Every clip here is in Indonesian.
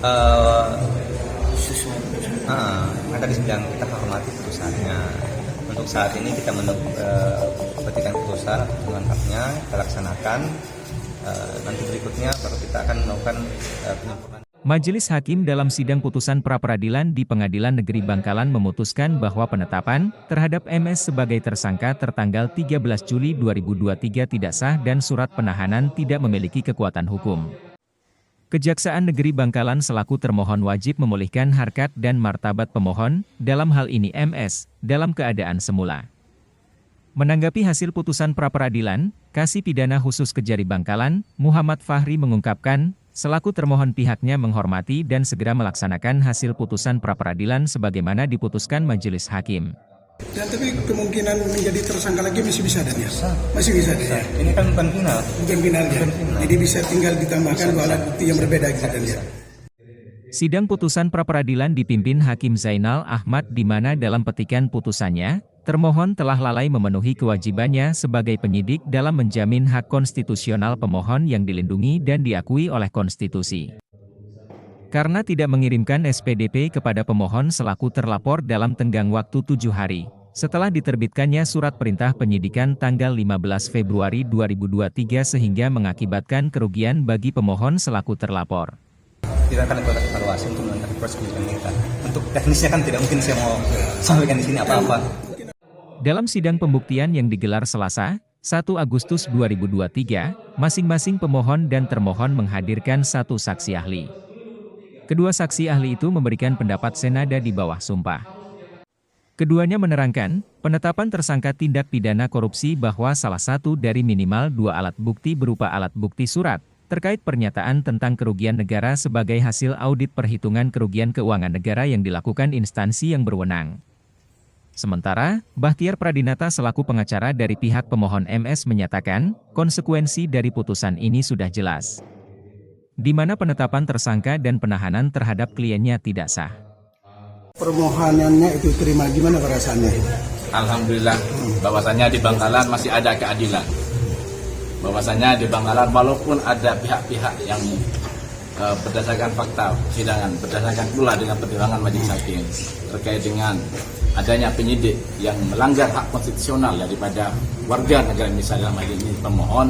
Eh, tadi sedang kita hormati putusannya. Untuk saat ini kita menunggu petikan putusan, mantapnya kita laksanakan. Nanti berikutnya baru kita akan melakukan penyempurnaan. Majelis Hakim dalam sidang putusan pra-peradilan di Pengadilan Negeri Bangkalan memutuskan bahwa penetapan terhadap MS sebagai tersangka tertanggal 13 Juli 2023 tidak sah dan surat penahanan tidak memiliki kekuatan hukum. Kejaksaan Negeri Bangkalan selaku termohon wajib memulihkan harkat dan martabat pemohon, dalam hal ini MS, dalam keadaan semula. Menanggapi hasil putusan pra-peradilan, Kasih Pidana Khusus Kejari Bangkalan, Muhammad Fahri mengungkapkan, selaku termohon pihaknya menghormati dan segera melaksanakan hasil putusan pra-peradilan sebagaimana diputuskan Majelis Hakim. Dan tapi kemungkinan menjadi tersangka lagi masih bisa dan ya? Masih bisa. Ya? Ini kan bukan final. Bukan final ya? Jadi bisa tinggal ditambahkan dua alat bukti yang berbeda gitu dan ya? Sidang putusan pra-peradilan dipimpin Hakim Zainal Ahmad di mana dalam petikan putusannya, termohon telah lalai memenuhi kewajibannya sebagai penyidik dalam menjamin hak konstitusional pemohon yang dilindungi dan diakui oleh konstitusi. Karena tidak mengirimkan SPDP kepada pemohon selaku terlapor dalam tenggang waktu 7 hari, setelah diterbitkannya surat perintah penyidikan tanggal 15 Februari 2023 sehingga mengakibatkan kerugian bagi pemohon selaku terlapor. Kita akan lakukan evaluasi untuk menentukan proses penyidikan kita. Untuk teknisnya kan tidak mungkin saya mau sampaikan di sini apa-apa. Dalam sidang pembuktian yang digelar Selasa, 1 Agustus 2023, masing-masing pemohon dan termohon menghadirkan satu saksi ahli. Kedua saksi ahli itu memberikan pendapat senada di bawah sumpah. Keduanya menerangkan, penetapan tersangka tindak pidana korupsi bahwa salah satu dari minimal 2 alat bukti berupa alat bukti surat, terkait pernyataan tentang kerugian negara sebagai hasil audit perhitungan kerugian keuangan negara yang dilakukan instansi yang berwenang. Sementara, Bahtiar Pradinata selaku pengacara dari pihak pemohon MS menyatakan, konsekuensi dari putusan ini sudah jelas, di mana penetapan tersangka dan penahanan terhadap kliennya tidak sah. Permohonannya itu terima, gimana perasaannya? Alhamdulillah, bahwasanya di Bangkalan masih ada keadilan. Bahwasanya di Bangkalan walaupun ada pihak-pihak yang berdasarkan fakta persidangan, berdasarkan pula dengan pertimbangan majelis hakim terkait dengan adanya penyidik yang melanggar hak konstitusional daripada warga negara Indonesia dalam hal ini pemohon,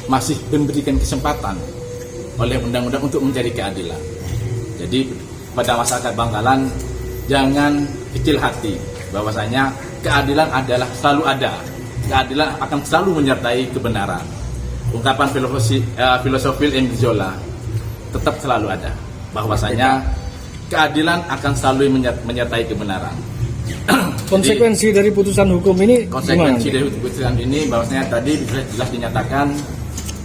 masih memberikan kesempatan oleh undang-undang untuk mencari keadilan. Jadi pada masyarakat Bangkalan jangan kecil hati, bahwasanya keadilan adalah selalu ada. Keadilan akan selalu menyertai kebenaran. Ungkapan filosofi Emile Zola tetap selalu ada, bahwasanya keadilan akan selalu menyertai kebenaran. Konsekuensi dari putusan hukum ini konsekuensi dari putusan ini bahwasanya tadi jelas dinyatakan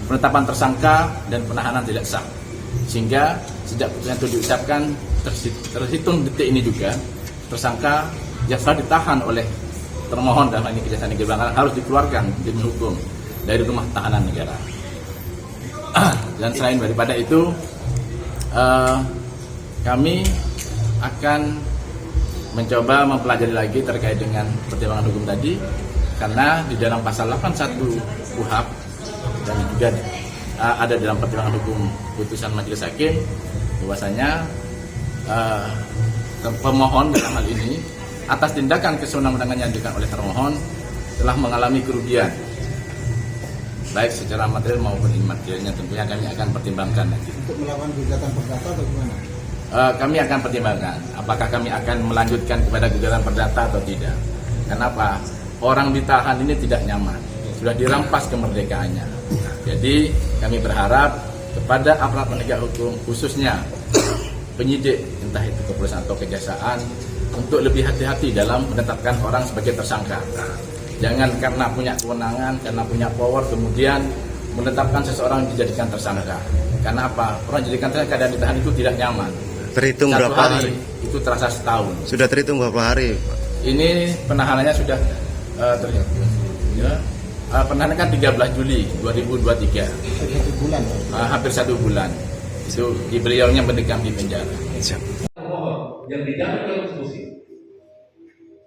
penetapan tersangka dan penahanan tidak sah, sehingga sejak putusan itu diucapkan terhitung detik ini juga tersangka yang telah ditahan oleh termohon dalam ini Kejaksaan Negeri Bangkalan harus dikeluarkan demi hukum dari rumah tahanan negara. Dan selain daripada itu, kami akan mencoba mempelajari lagi terkait dengan pertimbangan hukum tadi, karena di dalam pasal 81 KUHP dan juga ada dalam pertimbangan hukum putusan majelis hakim bahwasanya pemohon dalam hal ini atas tindakan kesewenang-wenangan yang dilakukan oleh termohon telah mengalami kerugian baik secara material maupun imaterialnya. Tentunya kami akan pertimbangkan nanti. Untuk melakukan gugatan perdata atau gimana? Kami akan pertimbangkan apakah kami akan melanjutkan kepada gugatan perdata atau tidak. Kenapa? Orang ditahan ini tidak nyaman, sudah dirampas kemerdekaannya. Jadi kami berharap kepada aparat penegak hukum, khususnya penyidik, entah itu kepolisian atau kejaksaan, untuk lebih hati-hati dalam menetapkan orang sebagai tersangka. Jangan karena punya kewenangan, karena punya power, kemudian menetapkan seseorang dijadikan tersangka. Karena apa? Orang dijadikan tersangka dan ditahan itu tidak nyaman. Terhitung Satu berapa hari, hari? itu terasa setahun. Sudah terhitung berapa hari, Pak? Ini penahanannya sudah terhitung. Ya, penahanan kan 13 Juli 2023. Hampir 1 bulan. Itu beliaunya mendekam di penjara. Yang dijamin oleh konstitusi.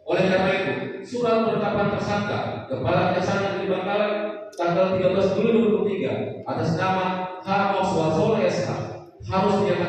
Oleh karena itu, surat penetapan tersangka Kepala Kejaksaan Negeri Bangkalan tanggal 13 Juli 2023 atas nama H. Oswaldo SH harus dinyatakan